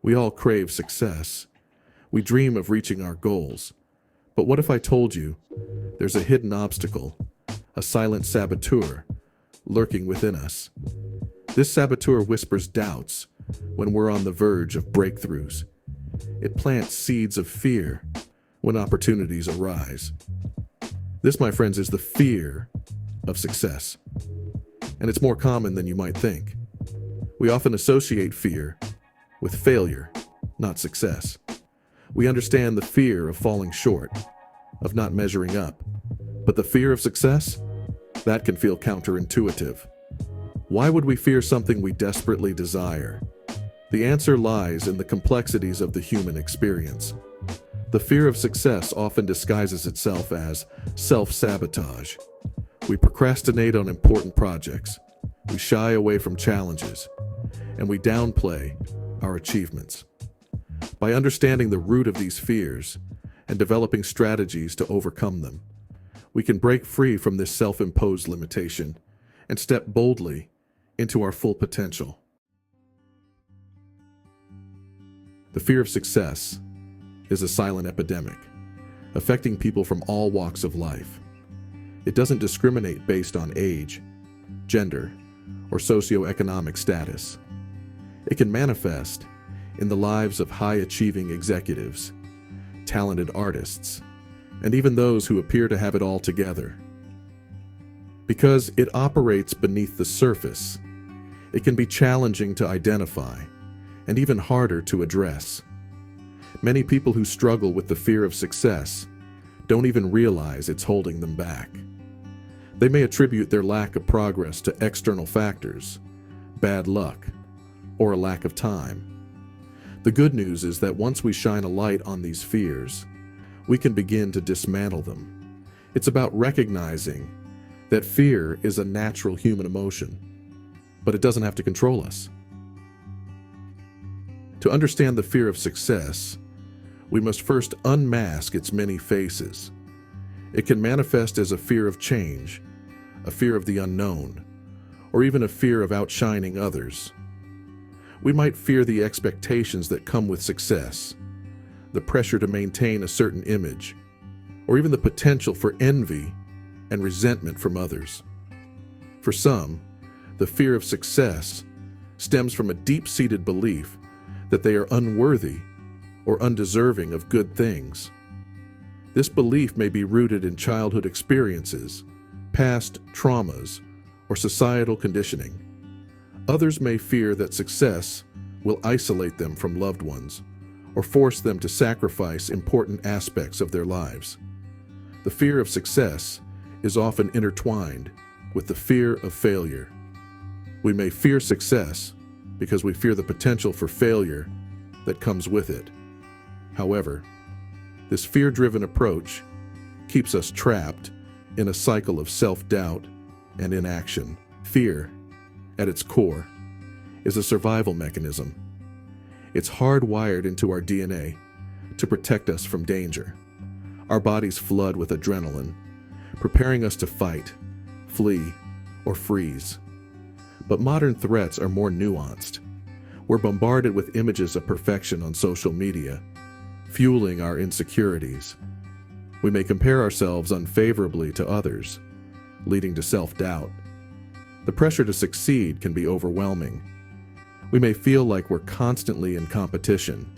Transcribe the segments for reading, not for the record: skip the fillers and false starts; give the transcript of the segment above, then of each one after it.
We all crave success. We dream of reaching our goals. But what if I told you there's a hidden obstacle, a silent saboteur, lurking within us? This saboteur whispers doubts when we're on the verge of breakthroughs. It plants seeds of fear when opportunities arise. This, my friends, is the fear of success. And it's more common than you might think. We often associate fear with failure, not success. We understand the fear of falling short, of not measuring up. But the fear of success? That can feel counterintuitive. Why would we fear something we desperately desire? The answer lies in the complexities of the human experience. The fear of success often disguises itself as self-sabotage. We procrastinate on important projects, we shy away from challenges, and we downplay our achievements. By understanding the root of these fears and developing strategies to overcome them, we can break free from this self-imposed limitation and step boldly into our full potential. The fear of success is a silent epidemic, affecting people from all walks of life. It doesn't discriminate based on age, gender, or socioeconomic status. It can manifest in the lives of high-achieving executives, talented artists, and even those who appear to have it all together. Because it operates beneath the surface, it can be challenging to identify and even harder to address. Many people who struggle with the fear of success don't even realize it's holding them back. They may attribute their lack of progress to external factors, bad luck, or a lack of time. The good news is that once we shine a light on these fears, we can begin to dismantle them. It's about recognizing that fear is a natural human emotion, but it doesn't have to control us. To understand the fear of success, we must first unmask its many faces. It can manifest as a fear of change, a fear of the unknown, or even a fear of outshining others. We might fear the expectations that come with success, the pressure to maintain a certain image, or even the potential for envy and resentment from others. For some, the fear of success stems from a deep-seated belief that they are unworthy or undeserving of good things. This belief may be rooted in childhood experiences, past traumas, or societal conditioning. Others may fear that success will isolate them from loved ones or force them to sacrifice important aspects of their lives. The fear of success is often intertwined with the fear of failure. We may fear success because we fear the potential for failure that comes with it. However, this fear-driven approach keeps us trapped in a cycle of self-doubt and inaction. Fear, at its core, is a survival mechanism. It's hardwired into our DNA to protect us from danger. Our bodies flood with adrenaline, preparing us to fight, flee, or freeze. But modern threats are more nuanced. We're bombarded with images of perfection on social media, fueling our insecurities. We may compare ourselves unfavorably to others, leading to self-doubt. The pressure to succeed can be overwhelming. We may feel like we're constantly in competition,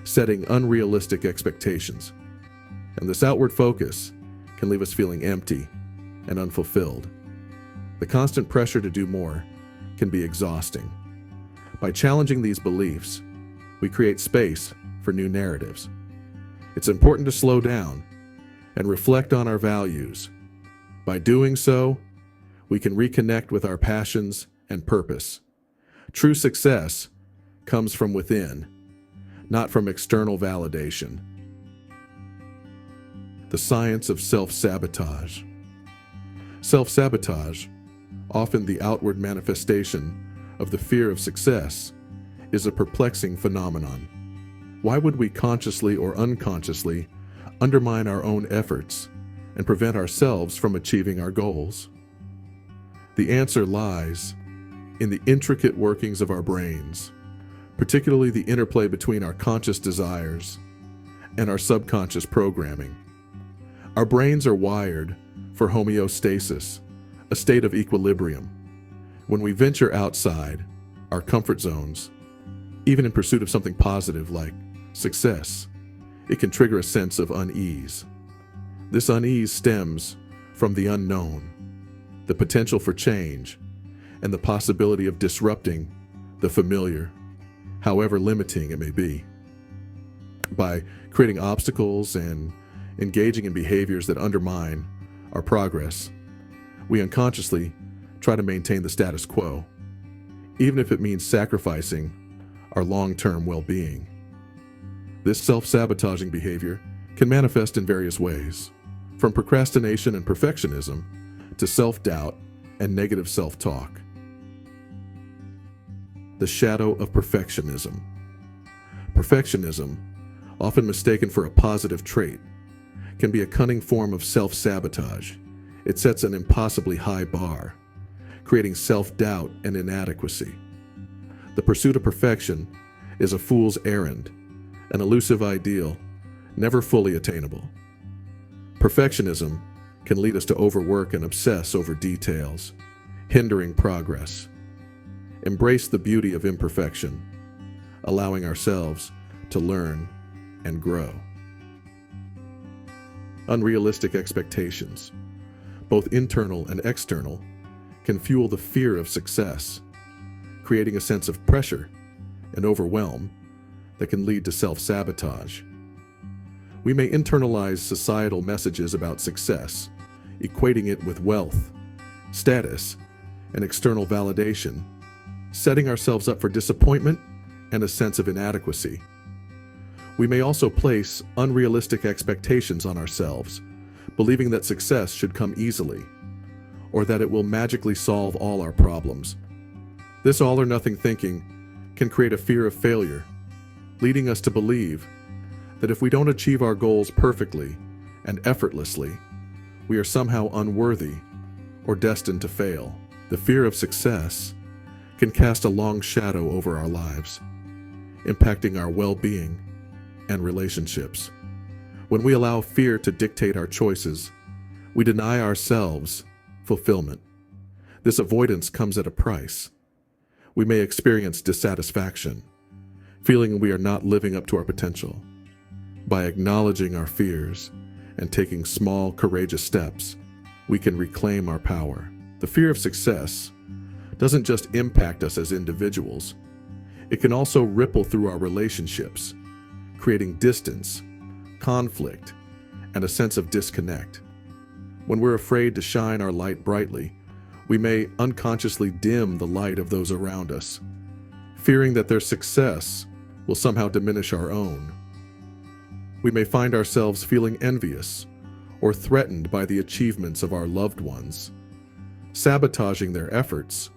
setting unrealistic expectations. And this outward focus can leave us feeling empty and unfulfilled. The constant pressure to do more can be exhausting. By challenging these beliefs, we create space for new narratives. It's important to slow down and reflect on our values. By doing so, we can reconnect with our passions and purpose. True success comes from within, not from external validation. The science of self-sabotage. Self-sabotage, often the outward manifestation of the fear of success, is a perplexing phenomenon. Why would we consciously or unconsciously undermine our own efforts and prevent ourselves from achieving our goals? The answer lies in the intricate workings of our brains. particularly the interplay between our conscious desires and our subconscious programming. Our brains are wired for homeostasis, a state of equilibrium. When we venture outside our comfort zones, even in pursuit of something positive like success, it can trigger a sense of unease. This unease stems from the unknown, the potential for change, and the possibility of disrupting the familiar, however limiting it may be. By creating obstacles and engaging in behaviors that undermine our progress, we unconsciously try to maintain the status quo, even if it means sacrificing our long-term well-being. This self-sabotaging behavior can manifest in various ways, from procrastination and perfectionism to self-doubt and negative self-talk. The shadow of perfectionism. Perfectionism, often mistaken for a positive trait, can be a cunning form of self-sabotage. It sets an impossibly high bar, creating self-doubt and inadequacy. The pursuit of perfection is a fool's errand, an elusive ideal, never fully attainable. Perfectionism can lead us to overwork and obsess over details, hindering progress. Embrace the beauty of imperfection, allowing ourselves to learn and grow. Unrealistic expectations, both internal and external, can fuel the fear of success, creating a sense of pressure and overwhelm that can lead to self-sabotage. We may internalize societal messages about success, equating it with wealth, status, and external validation, setting ourselves up for disappointment and a sense of inadequacy. We may also place unrealistic expectations on ourselves, believing that success should come easily, or that it will magically solve all our problems. This all-or-nothing thinking can create a fear of failure, leading us to believe that if we don't achieve our goals perfectly and effortlessly, we are somehow unworthy or destined to fail. The fear of success can cast a long shadow over our lives, impacting our well-being and relationships. When we allow fear to dictate our choices, we deny ourselves fulfillment. This avoidance comes at a price. We may experience dissatisfaction, feeling we are not living up to our potential. By acknowledging our fears and taking small, courageous steps, we can reclaim our power. The fear of success doesn't just impact us as individuals. It can also ripple through our relationships, creating distance, conflict, and a sense of disconnect. When we're afraid to shine our light brightly, we may unconsciously dim the light of those around us, fearing that their success will somehow diminish our own. We may find ourselves feeling envious or threatened by the achievements of our loved ones, sabotaging their efforts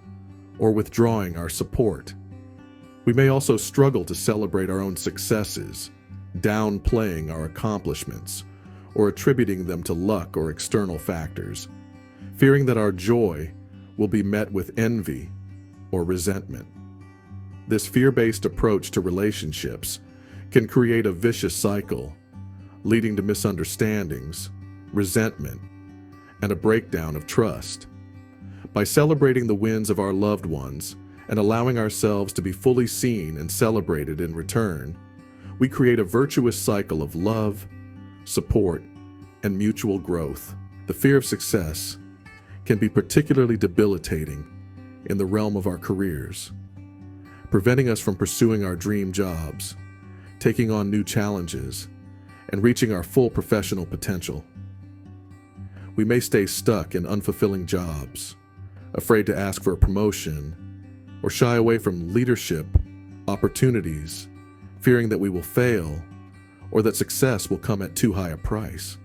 or withdrawing our support. We may also struggle to celebrate our own successes, downplaying our accomplishments or attributing them to luck or external factors, fearing that our joy will be met with envy or resentment. This fear-based approach to relationships can create a vicious cycle, leading to misunderstandings, resentment, and a breakdown of trust. By celebrating the wins of our loved ones and allowing ourselves to be fully seen and celebrated in return, we create a virtuous cycle of love, support, and mutual growth. The fear of success can be particularly debilitating in the realm of our careers, preventing us from pursuing our dream jobs, taking on new challenges, and reaching our full professional potential. We may stay stuck in unfulfilling jobs, afraid to ask for a promotion, or shy away from leadership opportunities, fearing that we will fail or that success will come at too high a price.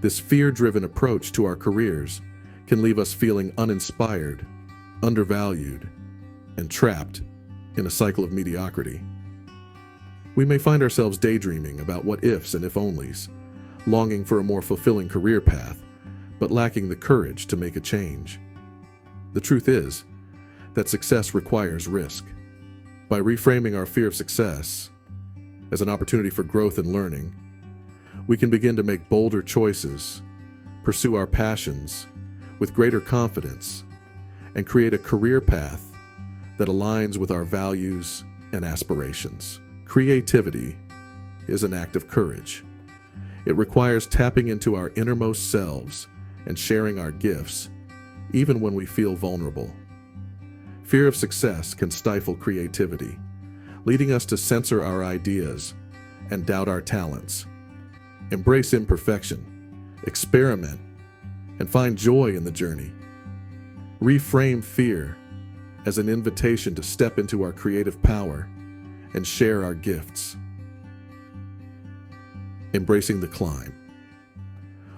This fear-driven approach to our careers can leave us feeling uninspired, undervalued, and trapped in a cycle of mediocrity. We may find ourselves daydreaming about what ifs and if-onlys, longing for a more fulfilling career path, but lacking the courage to make a change. The truth is that success requires risk. By reframing our fear of success as an opportunity for growth and learning, we can begin to make bolder choices, pursue our passions with greater confidence, and create a career path that aligns with our values and aspirations. Creativity is an act of courage. It requires tapping into our innermost selves and sharing our gifts, even when we feel vulnerable. Fear of success can stifle creativity, leading us to censor our ideas and doubt our talents. Embrace imperfection, experiment, and find joy in the journey. Reframe fear as an invitation to step into our creative power and share our gifts. Embracing the climb.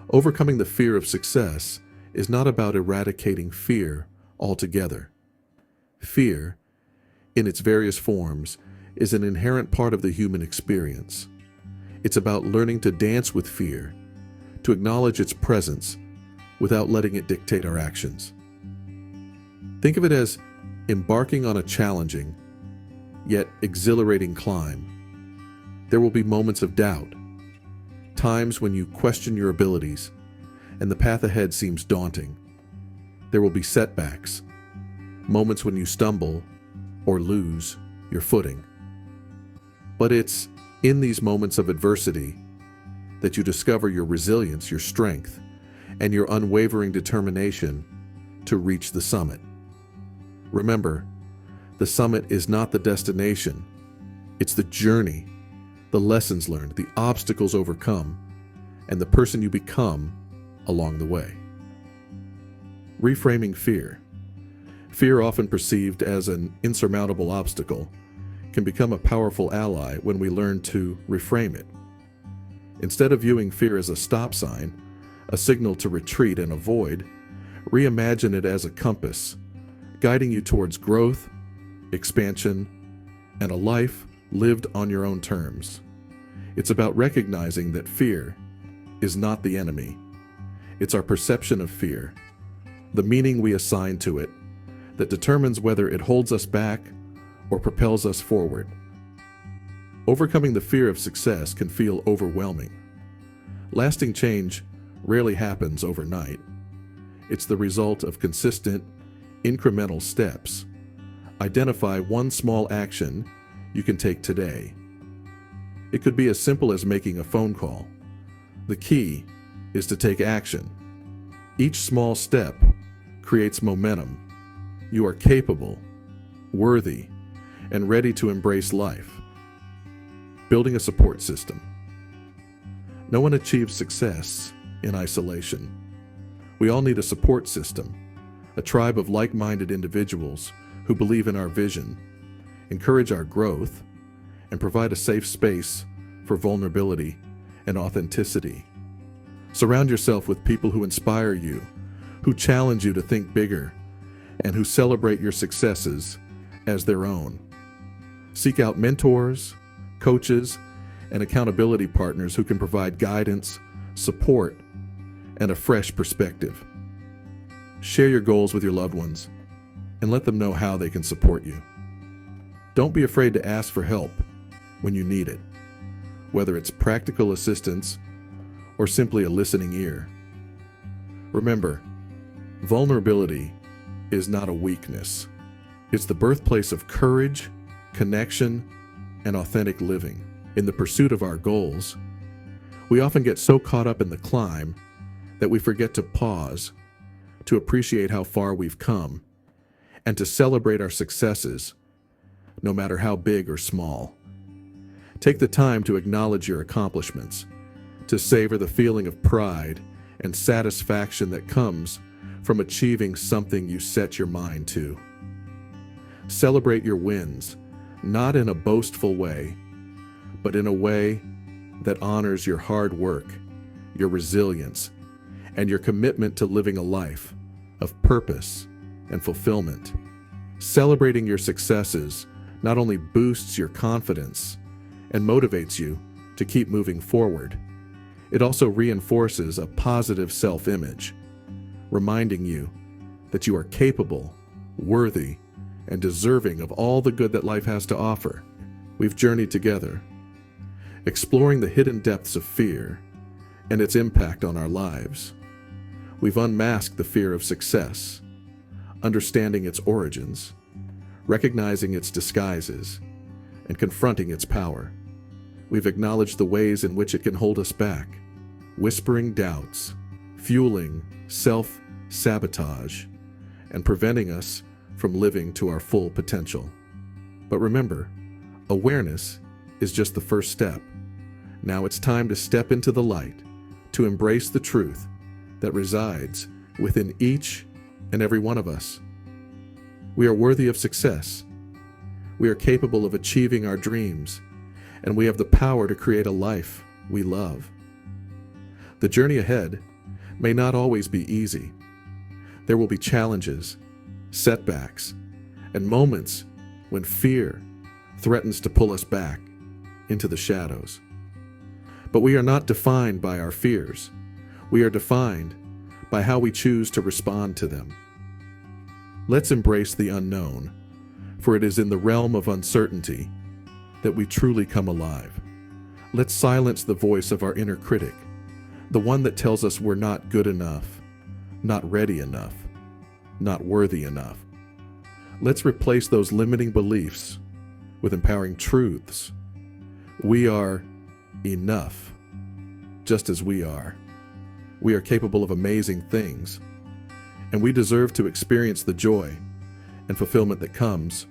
Overcoming the fear of success is not about eradicating fear altogether. Fear, in its various forms, is an inherent part of the human experience. It's about learning to dance with fear, to acknowledge its presence without letting it dictate our actions. Think of it as embarking on a challenging, yet exhilarating climb. There will be moments of doubt, times when you question your abilities and the path ahead seems daunting. There will be setbacks, moments when you stumble or lose your footing. But it's in these moments of adversity that you discover your resilience, your strength, and your unwavering determination to reach the summit. Remember, the summit is not the destination. It's the journey, the lessons learned, the obstacles overcome, and the person you become along the way. Reframing fear. Fear, often perceived as an insurmountable obstacle, can become a powerful ally when we learn to reframe it. Instead of viewing fear as a stop sign, a signal to retreat and avoid, reimagine it as a compass, guiding you towards growth, expansion, and a life lived on your own terms. It's about recognizing that fear is not the enemy. It's our perception of fear, the meaning we assign to it, that determines whether it holds us back or propels us forward. Overcoming the fear of success can feel overwhelming. Lasting change rarely happens overnight. It's the result of consistent, incremental steps. Identify one small action you can take today. It could be as simple as making a phone call. The key is to take action. Each small step creates momentum. You are capable, worthy, and ready to embrace life. Building a support system. No one achieves success in isolation. We all need a support system, a tribe of like-minded individuals who believe in our vision, encourage our growth, and provide a safe space for vulnerability and authenticity. Surround yourself with people who inspire you, who challenge you to think bigger, and who celebrate your successes as their own. Seek out mentors, coaches, and accountability partners who can provide guidance, support, and a fresh perspective. Share your goals with your loved ones and let them know how they can support you. Don't be afraid to ask for help when you need it, whether it's practical assistance or simply a listening ear. Remember, vulnerability is not a weakness. It's the birthplace of courage, connection, and authentic living. In the pursuit of our goals, we often get so caught up in the climb that we forget to pause, to appreciate how far we've come, and to celebrate our successes, no matter how big or small. Take the time to acknowledge your accomplishments, to savor the feeling of pride and satisfaction that comes from achieving something you set your mind to. Celebrate your wins, not in a boastful way, but in a way that honors your hard work, your resilience, and your commitment to living a life of purpose and fulfillment. Celebrating your successes not only boosts your confidence and motivates you to keep moving forward, it also reinforces a positive self-image, reminding you that you are capable, worthy, and deserving of all the good that life has to offer. We've journeyed together, exploring the hidden depths of fear and its impact on our lives. We've unmasked the fear of success, understanding its origins, recognizing its disguises, and confronting its power. We've acknowledged the ways in which it can hold us back, whispering doubts, fueling self-sabotage, and preventing us from living to our full potential. But remember, awareness is just the first step. Now it's time to step into the light, to embrace the truth that resides within each and every one of us. We are worthy of success. We are capable of achieving our dreams, and we have the power to create a life we love. The journey ahead may not always be easy. There will be challenges, setbacks, and moments when fear threatens to pull us back into the shadows. But we are not defined by our fears. We are defined by how we choose to respond to them. Let's embrace the unknown, for it is in the realm of uncertainty that we truly come alive. Let's silence the voice of our inner critic, the one that tells us we're not good enough, not ready enough, not worthy enough. Let's replace those limiting beliefs with empowering truths. We are enough, just as we are. We are capable of amazing things, and we deserve to experience the joy and fulfillment that comes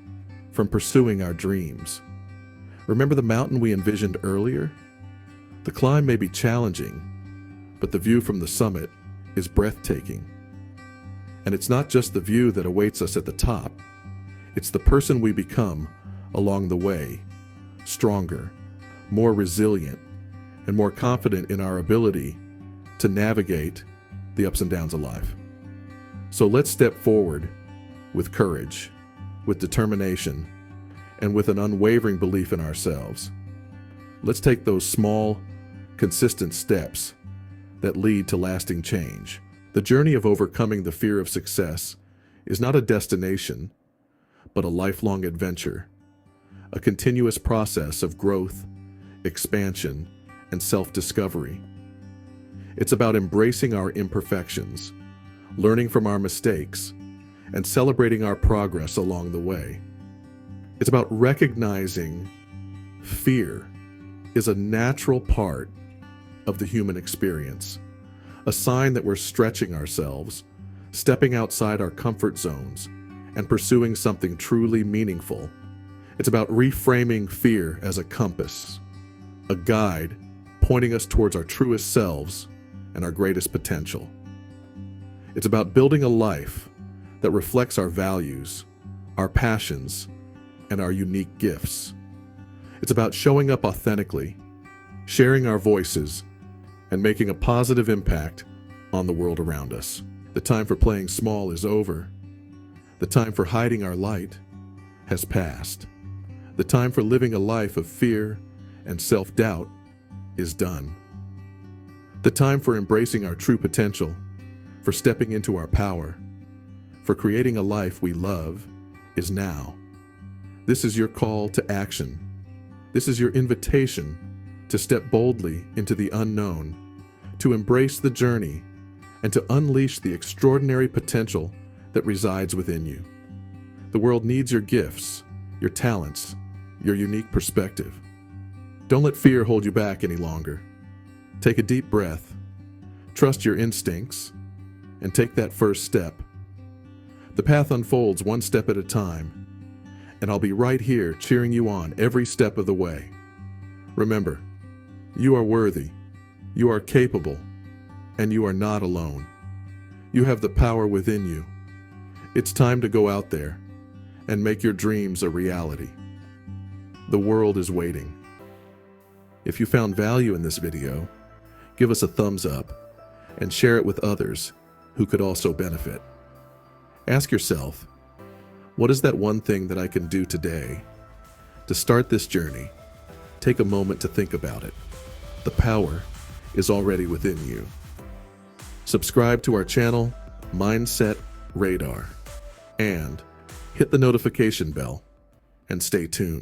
from pursuing our dreams. Remember the mountain we envisioned earlier? The climb may be challenging, but the view from the summit is breathtaking. And it's not just the view that awaits us at the top. It's the person we become along the way, stronger, more resilient, and more confident in our ability to navigate the ups and downs of life. So let's step forward with courage, with determination, and with an unwavering belief in ourselves. Let's take those small, consistent steps that lead to lasting change. The journey of overcoming the fear of success is not a destination, but a lifelong adventure, a continuous process of growth, expansion, and self-discovery. It's about embracing our imperfections, learning from our mistakes, and celebrating our progress along the way. It's about recognizing fear is a natural part of the human experience, a sign that we're stretching ourselves, stepping outside our comfort zones, and pursuing something truly meaningful. It's about reframing fear as a compass, a guide pointing us towards our truest selves and our greatest potential. It's about building a life that reflects our values, our passions, and our unique gifts. It's about showing up authentically, sharing our voices, and making a positive impact on the world around us. The time for playing small is over. The time for hiding our light has passed. The time for living a life of fear and self-doubt is done. The time for embracing our true potential, for stepping into our power, for creating a life we love is now. This is your call to action. This is your invitation to step boldly into the unknown, to embrace the journey, and to unleash the extraordinary potential that resides within you. The world needs your gifts, your talents, your unique perspective. Don't let fear hold you back any longer. Take a deep breath, trust your instincts, and take that first step. The path unfolds one step at a time, and I'll be right here cheering you on every step of the way. Remember, you are worthy, you are capable, and you are not alone. You have the power within you. It's time to go out there and make your dreams a reality. The world is waiting. If you found value in this video, give us a thumbs up and share it with others who could also benefit. Ask yourself, what is that one thing that I can do today to start this journey? Take a moment to think about it. The power is already within you. Subscribe to our channel, Mindset Radar, and hit the notification bell and stay tuned.